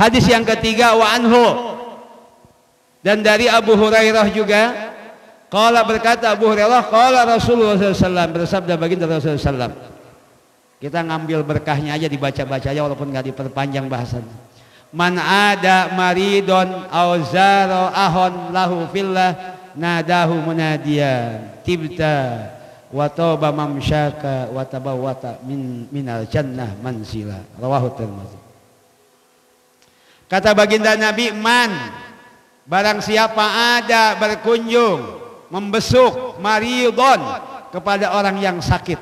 Hadis yang ketiga, wa anhu, dan dari Abu Hurairah juga, qala, berkata Abu Hurairah, qala Rasulullah SAW, bersabda baginda Rasulullah SAW. Kita ngambil berkahnya aja, dibaca-baca aja walaupun nggak diperpanjang bahasanya. Man ada maridon aw zara ahon lahu fillah nadahu munadiyan tibta wa taba mamsyaka wa tabawwata minal jannah mansila. Rawahu Tirmidzi. Kata baginda Nabi, man, barang siapa ada berkunjung, membesuk, maridon, kepada orang yang sakit.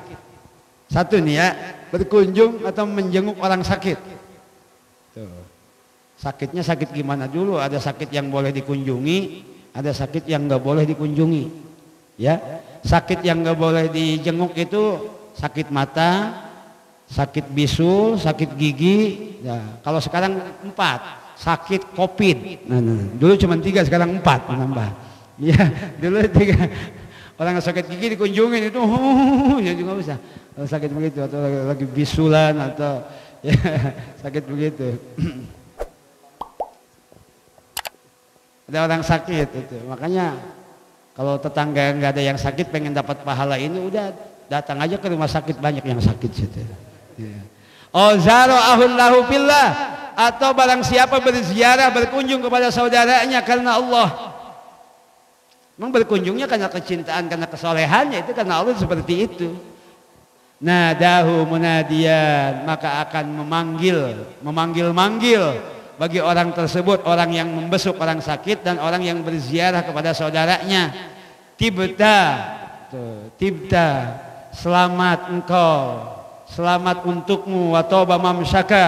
Satu nih ya, berkunjung atau menjenguk orang sakit. Tuh. Sakitnya sakit gimana dulu? Ada sakit yang boleh dikunjungi, ada sakit yang nggak boleh dikunjungi. Ya, sakit yang nggak boleh dijenguk itu sakit mata, sakit bisul, sakit gigi. Ya, kalau sekarang 4, sakit COVID. Nah, dulu cuma 3, sekarang 4 menambah. Ya, dulu 3. Orang sakit gigi dikunjungin itu, ya juga bisa. Kalau sakit begitu atau lagi bisulan atau ya, sakit begitu. Ada orang sakit itu, makanya kalau tetangga nggak ada yang sakit pengen dapat pahala ini, udah datang aja ke rumah sakit, banyak yang sakit situ. Ya. Ozaro ahullahu billah, atau barang siapa berziarah, berkunjung kepada saudaranya karena Allah. Memang berkunjungnya karena kecintaan, karena kesolehannya, itu karena Allah, seperti itu. Nadahu munadiyan, maka akan memanggil bagi orang tersebut, orang yang membesuk orang sakit dan orang yang berziarah kepada saudaranya. Tibta, tibta, selamat engkau, selamat untukmu, wa toba mamsyaka,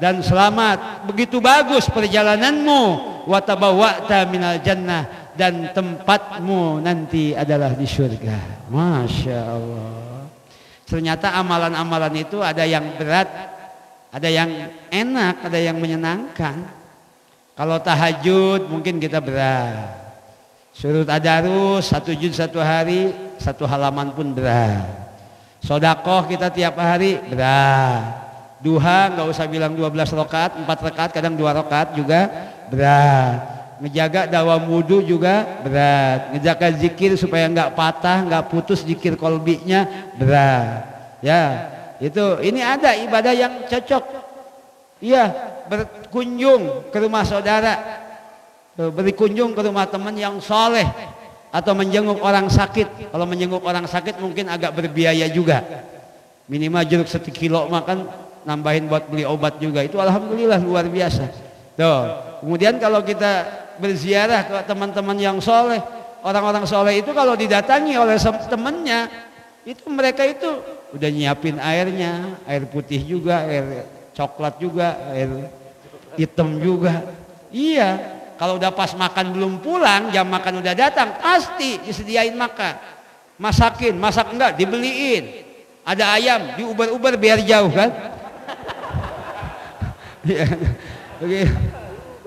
dan selamat, begitu bagus perjalananmu, wa tabawwa'ta minal jannah, dan tempatmu nanti adalah di surga. Masya Allah. Ternyata amalan-amalan itu ada yang berat, ada yang enak, ada yang menyenangkan. Kalau tahajud mungkin kita berat. Suruh tadarus 1 juz 1 hari, 1 halaman pun berat. Sodakoh kita tiap hari berat. Duha nggak usah bilang 12 rakaat, 4 rakaat, kadang 2 rakaat juga berat. Ngejaga dawam wudu juga berat. Ngejaga zikir supaya nggak patah, nggak putus zikir kolbinya berat. Ya, itu ini ada ibadah yang cocok. Iya, berkunjung ke rumah saudara, berkunjung ke rumah teman yang soleh, atau menjenguk orang sakit. Kalau menjenguk orang sakit mungkin agak berbiaya juga. Minimal jeruk 1 kilo makan, nambahin buat beli obat juga. Itu alhamdulillah luar biasa. Tuh. Kemudian kalau kita berziarah ke teman-teman yang soleh, orang-orang soleh itu kalau didatangi oleh temannya, itu mereka itu udah nyiapin airnya, air putih juga, air coklat juga, air hitam juga. Iya, kalau udah pas makan belum pulang, jam makan udah datang, pasti disediain makan. Masakin, masak enggak, dibeliin. Ada ayam, diuber-uber biar jauh kan.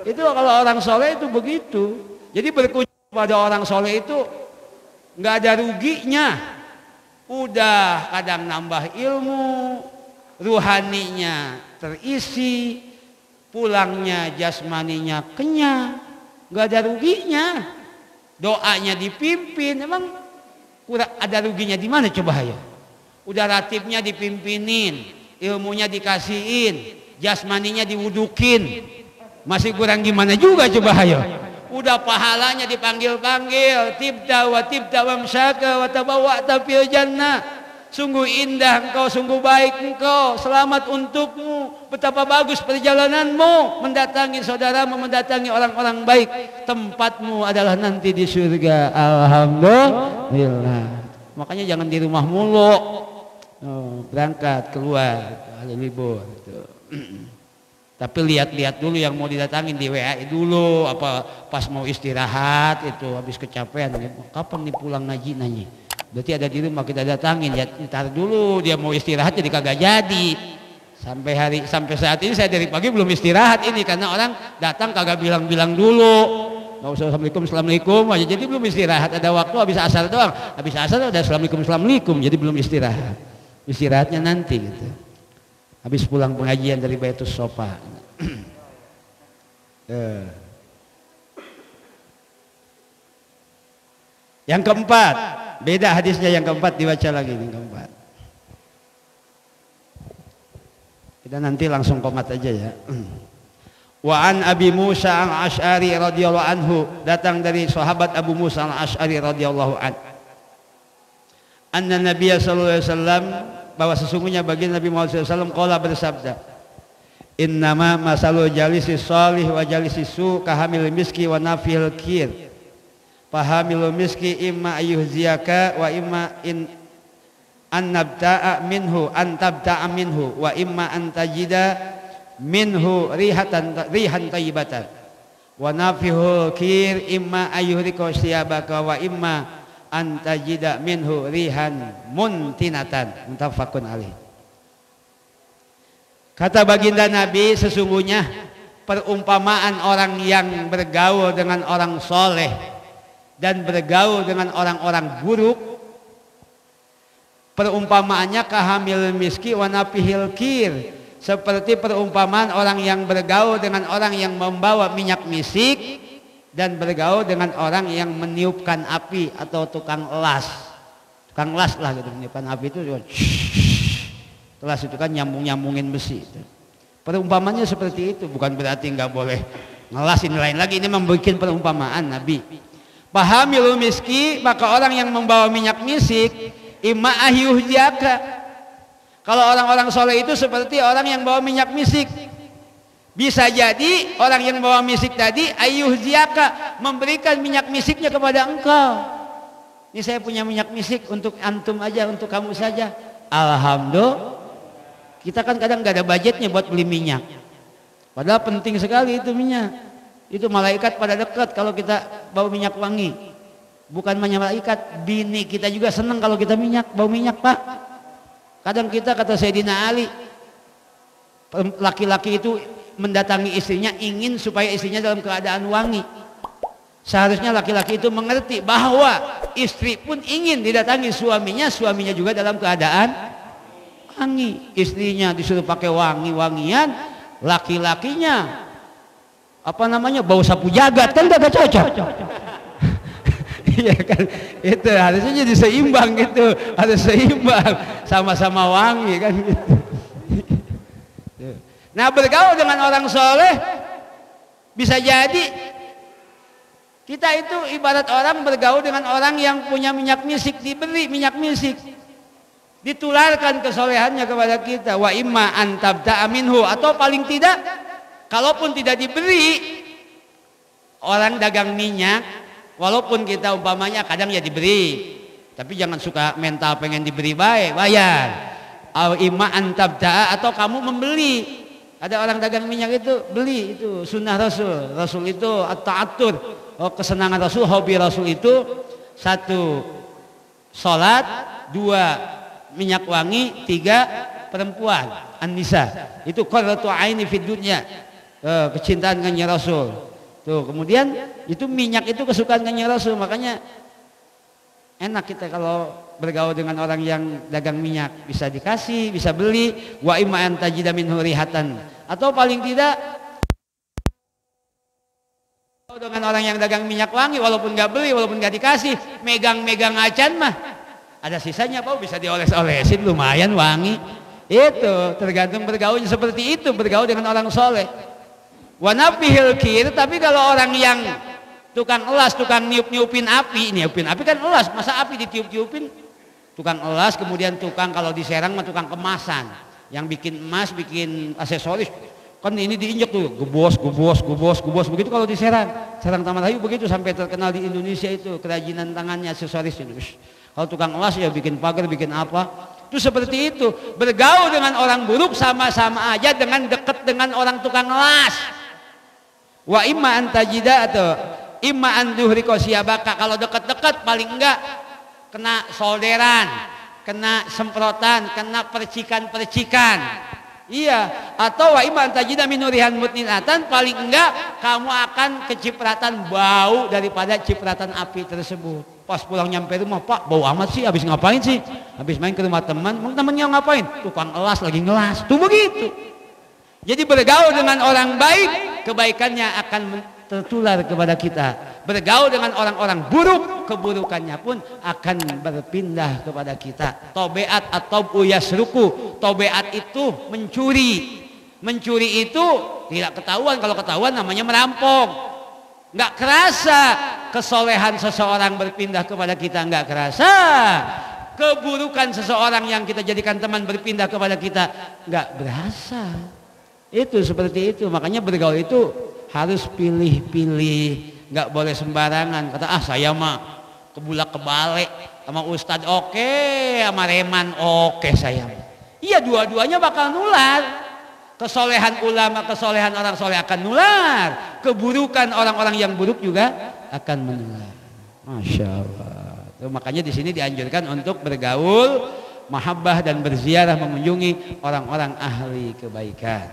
Itu kalau orang soleh itu begitu. Jadi berkunjung pada orang soleh itu nggak ada ruginya. Udah kadang nambah ilmu, ruhaninya terisi, pulangnya jasmaninya kenyang, nggak ada ruginya. Doanya dipimpin, emang ada ruginya di mana coba ya? Udah ratibnya dipimpinin, ilmunya dikasihin, jasmaninya diwudukin. Masih kurang gimana juga coba ayo. Udah pahalanya dipanggil-panggil, tibta wa mamsyaka wa tabawwa'ta fil jannah. Sungguh indah engkau, sungguh baik engkau, selamat untukmu, betapa bagus perjalananmu, mendatangi saudaramu, mendatangi orang-orang baik. Tempatmu adalah nanti di surga. Alhamdulillah. Makanya jangan di rumah mulu. Berangkat keluar, hari libur. Tapi lihat-lihat dulu yang mau didatangin, di WA dulu, apa pas mau istirahat itu habis kecapean, kapan nih pulang ngaji nanya. Berarti ada di rumah kita datangin, ya ntar dulu dia mau istirahat jadi kagak jadi. Sampai saat ini saya dari pagi belum istirahat ini karena orang datang kagak bilang-bilang dulu. Enggak usah assalamualaikum aja, jadi belum istirahat. Ada waktu habis asar doang. Habis asar udah assalamualaikum, jadi belum istirahat. Istirahatnya nanti gitu. Habis pulang pengajian dari Baitus Sofa. Eh. Yang keempat, beda hadisnya yang keempat, dibaca lagi yang keempat. Kita nanti langsung komat aja ya. Wa an Abi Musa al-Asy'ari radhiyallahu anhu, datang dari sahabat Abu Musa al-Asy'ari radhiyallahu anhu. Anna Nabiy sallallahu alaihi wasallam, bahwa sesungguhnya baginda Nabi Muhammad sallallahu alaihi wasallam qala bersabda, innama masalul jalisis salih wa jalisis su kahamil miski wa nafil kir. Fahamilul miski imma ayuhziyaka wa imma in annabta'a minhu antabta'a minhu wa imma antajida minhu rihan tayyibatan wa nafihul kir imma ayuhriko siyabaka wa imma antajida minhu rihan muntinatan. Muttafaqun alaih. Kata baginda Nabi, sesungguhnya perumpamaan orang yang bergaul dengan orang soleh dan bergaul dengan orang-orang buruk, perumpamaannya kahamil miski wa nafihil kir, seperti perumpamaan orang yang bergaul dengan orang yang membawa minyak misik dan bergaul dengan orang yang meniupkan api atau tukang las. Tukang las lah gitu, meniupkan api itu las itu kan nyambungin besi itu. Perumpamannya seperti itu, bukan berarti nggak boleh ngelas ini lain lagi, ini membuat perumpamaan Nabi. Pahamil miski, maka orang yang membawa minyak misik imma ahyuhjaka. Kalau orang-orang soleh itu seperti orang yang bawa minyak misik. Bisa jadi orang yang bawa misik tadi ayyuhziyaka, memberikan minyak misiknya kepada engkau. Ini saya punya minyak misik untuk antum aja, untuk kamu saja. Alhamdulillah. Kita kan kadang nggak ada budgetnya buat beli minyak. Padahal penting sekali itu minyak. Itu malaikat pada dekat kalau kita bau minyak wangi. Bukan hanya malaikat, bini kita juga senang kalau kita bau minyak, Pak. Kadang kita, kata Sayyidina Ali, laki-laki itu mendatangi istrinya ingin supaya istrinya dalam keadaan wangi. Seharusnya laki-laki itu mengerti bahwa istri pun ingin didatangi suaminya, suaminya juga dalam keadaan wangi. Istrinya disuruh pakai wangi-wangian, laki-lakinya bau sapu jagat, kan gak cocok. Iya kan, itu harusnya jadi seimbang gitu, harus seimbang, sama-sama wangi kan gitu. Nah, bergaul dengan orang soleh bisa jadi kita itu ibarat orang bergaul dengan orang yang punya minyak misik, diberi minyak misik, ditularkan kesolehannya kepada kita. Wa imma antabta'a minhu, atau paling tidak kalaupun tidak diberi, orang dagang minyak, walaupun kita umpamanya kadang ya diberi, tapi jangan suka mental pengen diberi baik, bayar. Au imma antabta'a, atau kamu membeli. Ada orang dagang minyak itu beli, itu sunnah Rasul. Rasul itu at-ta'atur, kesenangan Rasul, hobi Rasul itu: satu sholat, dua minyak wangi, tiga perempuan, an-nisa. Itu qurratu aini fid dunya, kecintaan kanjeng Rasul. Tuh, kemudian itu minyak itu kesukaan kanjeng Rasul, makanya enak kita kalau bergaul dengan orang yang dagang minyak, bisa dikasih, bisa beli. Wa imma antajida minhu rihatan, atau paling tidak dengan orang yang dagang minyak wangi, walaupun nggak beli, walaupun nggak dikasih, megang-megang acan mah ada sisanya, bisa dioles-olesin, lumayan wangi. Itu tergantung bergaulnya seperti itu, bergaul dengan orang soleh. Wa nafihil kir, tapi kalau orang yang tukang elas, tukang niup-niupin api, kan elas, masa api ditiup-tiupin? Tukang elas, kemudian tukang, kalau di Serang mah tukang kemasan, yang bikin emas, bikin aksesoris, kan ini diinjek tuh, gebos begitu. Kalau di Serang Taman Rayu begitu, sampai terkenal di Indonesia itu kerajinan tangannya, aksesoris itu. Kalau tukang elas ya bikin pagar, bikin apa. Itu seperti itu, bergaul dengan orang buruk sama-sama aja dengan dekat dengan orang tukang elas. Wa imma antajida, atau imma anduhriko siyabaka, kalau dekat-dekat paling enggak kena solderan, kena semprotan, kena percikan-percikan. Iya, atau wa imma antajida minurihan mutninatan, paling enggak kamu akan kecipratan bau daripada cipratan api tersebut. Pas pulang nyampe rumah, Pak, bau amat sih, habis ngapain sih? Habis main ke rumah teman, temennya ngapain? Tukang elas lagi ngelas. Tuh begitu. Jadi bergaul dengan orang baik kebaikannya akan tertular kepada kita. Bergaul dengan orang-orang buruk, keburukannya pun akan berpindah kepada kita. Tobeat atau yasruku, tobeat itu mencuri. Mencuri itu tidak ketahuan, kalau ketahuan namanya merampok. Nggak kerasa kesolehan seseorang berpindah kepada kita, nggak kerasa. Keburukan seseorang yang kita jadikan teman berpindah kepada kita, nggak berasa. Itu seperti itu. Makanya bergaul itu harus pilih-pilih, nggak boleh sembarangan. Kata saya mah kebulak kebalik sama ustadz oke, sama reman oke saya. Iya, dua-duanya bakal nular. Kesolehan ulama, kesolehan orang soleh akan nular. Keburukan orang-orang yang buruk juga akan menular. Masya Allah. Tuh, makanya di sini dianjurkan untuk bergaul, mahabbah dan berziarah mengunjungi orang-orang ahli kebaikan.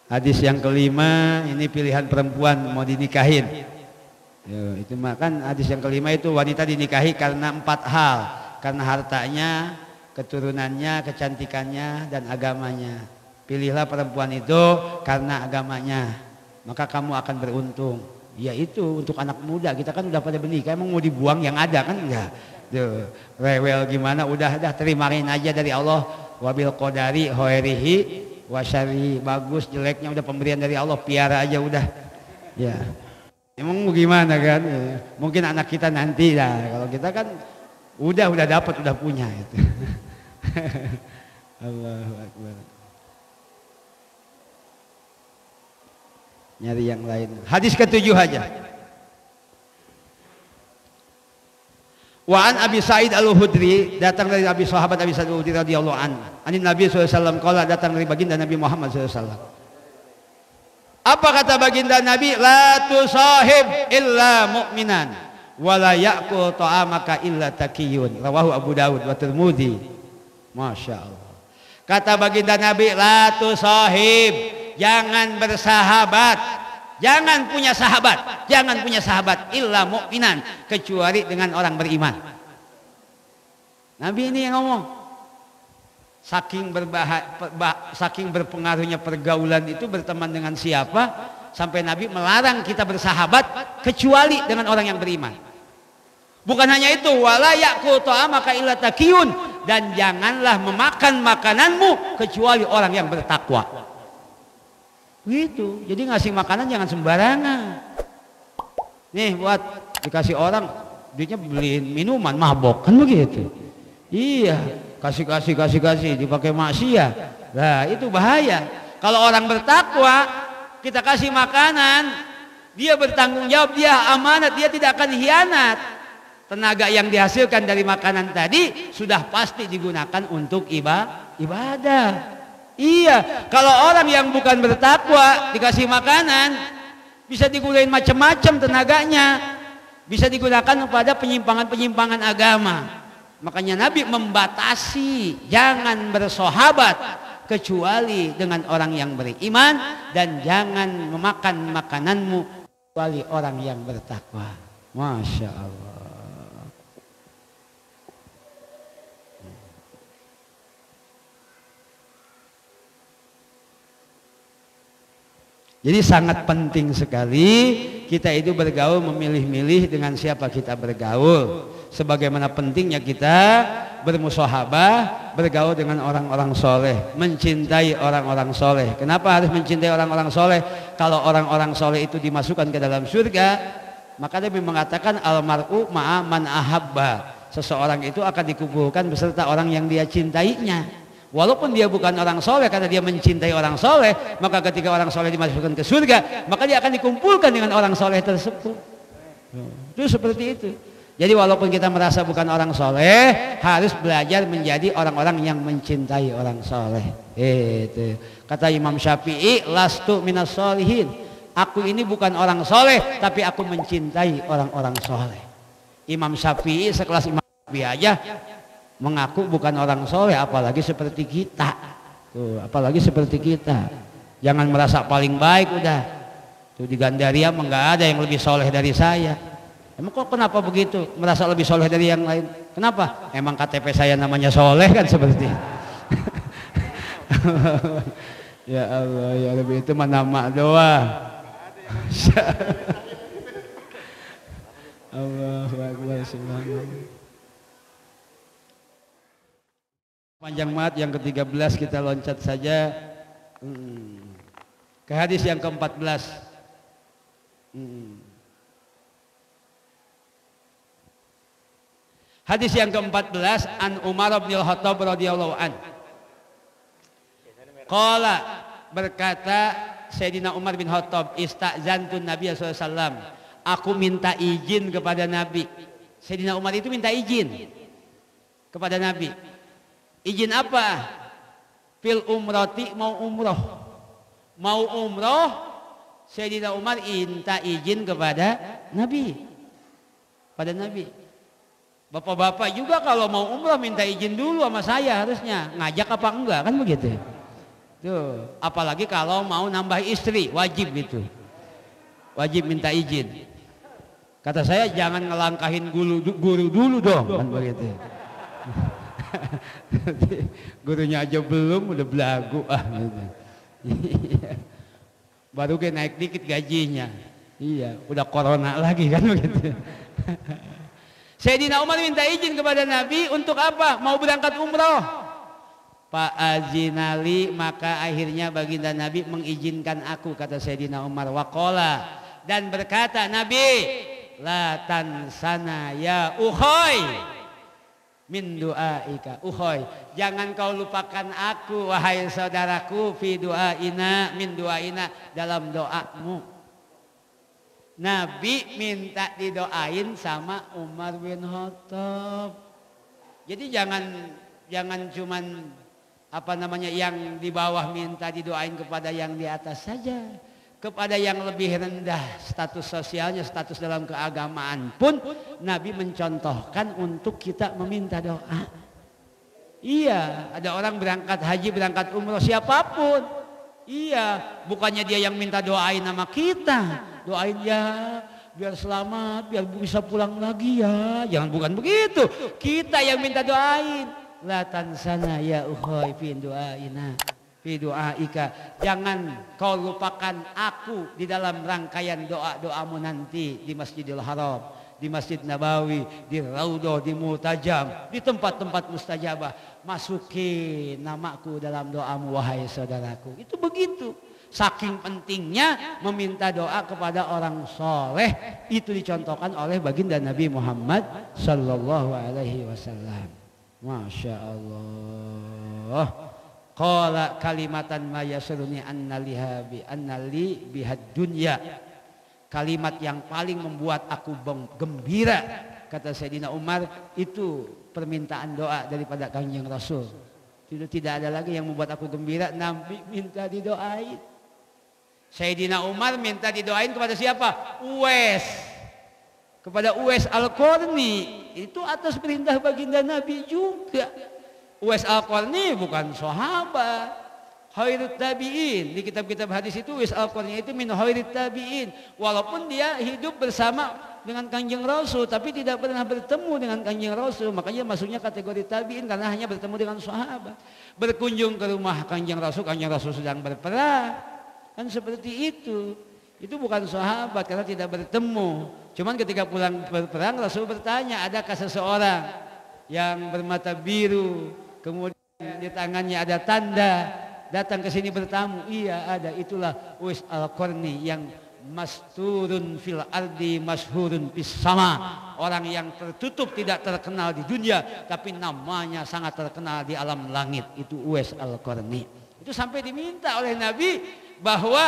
Hadis yang kelima, ini pilihan perempuan mau dinikahin. Itu kan hadis yang kelima itu wanita dinikahi karena 4 hal. Karena hartanya, keturunannya, kecantikannya, dan agamanya. Pilihlah perempuan itu karena agamanya, maka kamu akan beruntung. Ya itu untuk anak muda, kita kan udah pada menikah, emang mau dibuang yang ada kan enggak. Tuh, rewel gimana, udah terimain aja dari Allah. Wabil qadari khairihi wasyari, bagus jeleknya udah pemberian dari Allah, piara aja udah. Ya emang mau gimana kan, ya. Mungkin anak kita nanti lah, kalau kita kan udah dapat, udah punya itu. Allahu Akbar. Nyari yang lain. Hadis ke-7 aja. Wa an Abi Sa'id Al-Khudri, datang dari sahabat Abi Sa'id Al-Khudri radhiyallahu anhu. Anin Nabi sallallahu alaihi wasallam qala, datang dari baginda Nabi Muhammad sallallahu alaihi wasallam. Apa kata baginda Nabi? La tusahib illa mu'minan wa la ya'kul ta'amaka illa taqiyun. Rawahu Abu Dawud wa Tirmidzi. Masya Allah. Kata baginda Nabi, la tusahib, jangan bersahabat, jangan punya sahabat illa mu'minan, kecuali dengan orang beriman. Nabi ini yang ngomong. Saking berpengaruhnya pergaulan itu, berteman dengan siapa, sampai Nabi melarang kita bersahabat kecuali dengan orang yang beriman. Bukan hanya itu, wala ya'kul ta'amaka illa taqiyun, dan janganlah memakan makananmu kecuali orang yang bertakwa. Gitu. Jadi ngasih makanan jangan sembarangan. Nih buat dikasih orang, duitnya beliin minuman, mabok kan begitu. Iya, kasih dipakai maksiat. Nah, itu bahaya. Kalau orang bertakwa, kita kasih makanan, dia bertanggung jawab, dia amanat, dia tidak akan hianat. Tenaga yang dihasilkan dari makanan tadi sudah pasti digunakan untuk ibadah. Iya, kalau orang yang bukan bertakwa dikasih makanan, bisa digunakan macam-macam tenaganya, bisa digunakan pada penyimpangan-penyimpangan agama. Makanya Nabi membatasi jangan bersahabat kecuali dengan orang yang beriman, dan jangan memakan makananmu kecuali orang yang bertakwa. Masya Allah. Jadi sangat penting sekali kita itu bergaul, memilih-milih dengan siapa kita bergaul. Sebagaimana pentingnya kita bermusahabah, bergaul dengan orang-orang soleh, mencintai orang-orang soleh. Kenapa harus mencintai orang-orang soleh? Kalau orang-orang soleh itu dimasukkan ke dalam surga, maka Nabi mengatakan almar'u ma'a man ahabba. Seseorang itu akan dikumpulkan beserta orang yang dia cintainya. Walaupun dia bukan orang soleh, karena dia mencintai orang soleh, maka ketika orang soleh dimasukkan ke surga, maka dia akan dikumpulkan dengan orang soleh tersebut. Itu seperti itu. Jadi walaupun kita merasa bukan orang soleh, harus belajar menjadi orang-orang yang mencintai orang soleh. Itu kata Imam Syafi'i, lastu minas solihin. Aku ini bukan orang soleh, tapi aku mencintai orang-orang soleh. Imam Syafi'i sekelas Imam Syafi'i aja mengaku bukan orang soleh, apalagi seperti kita. Tuh, apalagi seperti kita. Jangan merasa paling baik udah. Tuh di Gandaria mah nggak ada yang lebih soleh dari saya. Emang kok kenapa begitu? Merasa lebih soleh dari yang lain? Kenapa? Emang KTP saya namanya soleh kan seperti. Ya Allah ya Rabbi, itu mah nama doa. Allahu Akbar, subhanallah. Panjang banget yang ke-13, kita loncat saja ke hadis yang ke-14. Hadis yang ke-14, an Umar bin Al-Khattab radhiyallahu an. Qala, berkata Sayyidina Umar bin Khattab, istazantun Nabi sallallahu alaihi wasallam, aku minta izin kepada Nabi. Sayyidina Umar itu minta izin kepada Nabi. Izin apa? Fil umrati, mau umroh. Mau umroh, Sayyidina Umar minta izin kepada Nabi. Pada Nabi. Bapak-bapak juga kalau mau umroh minta izin dulu sama saya harusnya. Ngajak apa enggak, kan begitu. Tuh, apalagi kalau mau nambah istri, wajib itu. Wajib minta izin. Kata saya jangan ngelangkahin guru dulu dong, kan begitu. Gurunya aja belum udah belagu gitu. Baru kayak naik dikit gajinya. Iya, udah corona lagi kan begitu. Sayyidina Umar minta izin kepada Nabi untuk apa? Mau berangkat umroh. Pak azinali, maka akhirnya baginda Nabi mengizinkan aku, kata Sayyidina Umar. Waqala, dan berkata Nabi, la tansana ya ukhoy min du'aika. Ukhoy, jangan kau lupakan aku wahai saudaraku, fi du'aina, min du'aina, dalam doamu. Nabi minta didoain sama Umar bin Khattab. Jadi jangan cuman apa namanya yang di bawah minta didoain kepada yang di atas saja. Kepada yang lebih rendah status sosialnya, status dalam keagamaan pun Nabi mencontohkan untuk kita meminta doa. Iya, ada orang berangkat haji, berangkat umroh, siapapun. Iya, bukannya dia yang minta doain sama kita. Doain ya biar selamat, biar bisa pulang lagi ya. Jangan, bukan begitu. Kita yang minta doain. La tansana ya ukhoy fi du'aina, fi du'aika. Jangan kau lupakan aku di dalam rangkaian doa-doamu nanti di Masjidil Haram, di Masjid Nabawi, di Raudhah, di Mu'tajam, di tempat-tempat mustajabah. Masukin namaku dalam doamu wahai saudaraku. Itu begitu. Saking pentingnya meminta doa kepada orang soleh. Itu dicontohkan oleh baginda Nabi Muhammad sallallahu alaihi wasallam. Masya Allah. Qala kalimatan ma yasuruni annali bihad dunya. Kalimat yang paling membuat aku gembira, kata Sayyidina Umar, itu permintaan doa daripada Kanjeng Rasul. Tidak ada lagi yang membuat aku gembira, Nabi minta didoain. Sayyidina Umar minta didoain kepada siapa? Uwais. Kepada Uwais Al-Qarni. Itu atas perintah baginda Nabi juga. Uwais Al-Qarni bukan sahabat, khairut tabi'in. Di kitab-kitab hadis itu Uwais Al-Qarni itu min khairut tabi'in. Walaupun dia hidup bersama dengan Kanjeng Rasul, tapi tidak pernah bertemu dengan Kanjeng Rasul. Makanya masuknya kategori tabi'in karena hanya bertemu dengan sahabat. Berkunjung ke rumah Kanjeng Rasul sedang berperang. Kan seperti itu. Itu bukan sahabat karena tidak bertemu. Cuman ketika pulang berperang, Rasul bertanya, adakah seseorang yang bermata biru, kemudian di tangannya ada tanda, datang ke sini bertamu? Iya ada, itulah Uwais Al-Qarni yang masturun fil ardi masyhurun fis sama. Orang yang tertutup, tidak terkenal di dunia, tapi namanya sangat terkenal di alam langit. Itu Uwais Al-Qarni. Itu sampai diminta oleh Nabi bahwa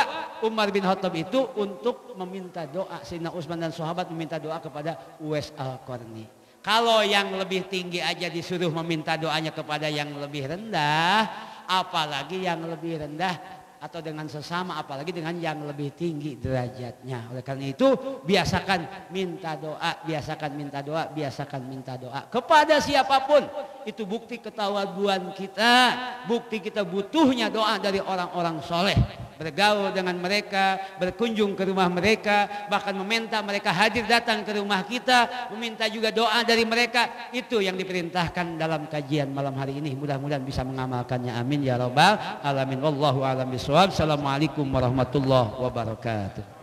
Umar bin Khattab itu untuk meminta doa. Sayyidina Utsman dan sahabat meminta doa kepada Uwais Al-Qarni. Kalau yang lebih tinggi aja disuruh meminta doanya kepada yang lebih rendah, apalagi yang lebih rendah atau dengan sesama, apalagi dengan yang lebih tinggi derajatnya. Oleh karena itu biasakan minta doa, biasakan minta doa, biasakan minta doa kepada siapapun. Itu bukti ketawaduan kita, bukti kita butuhnya doa dari orang-orang soleh. bergaul dengan mereka, berkunjung ke rumah mereka, bahkan meminta mereka hadir datang ke rumah kita, meminta juga doa dari mereka. Itu yang diperintahkan dalam kajian malam hari ini. Mudah-mudahan bisa mengamalkannya. Amin ya rabbal alamin. Wallahu a'lam bishawab. Assalamualaikum warahmatullahi wabarakatuh.